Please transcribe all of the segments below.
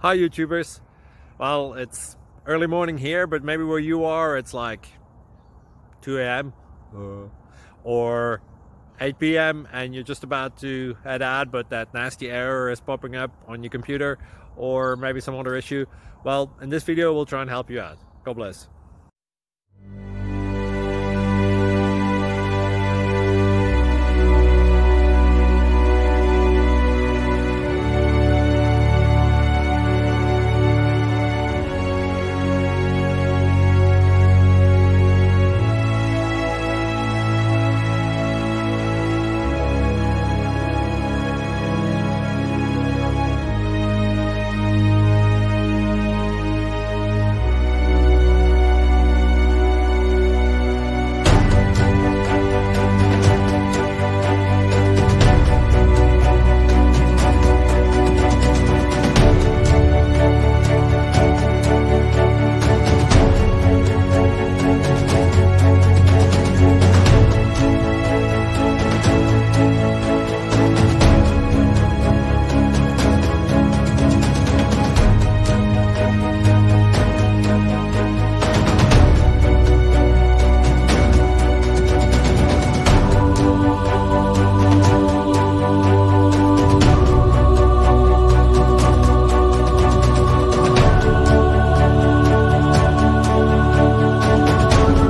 Hi YouTubers. Well, it's early morning here, but maybe where you are it's like 2 a.m. or 8 p.m. and you're just about to head out, but that nasty error is popping up on your computer, or maybe some other issue. Well, in this video we'll try and help you out. God bless.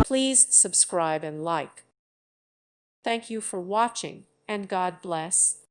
Please subscribe and like. Thank you for watching, and God bless.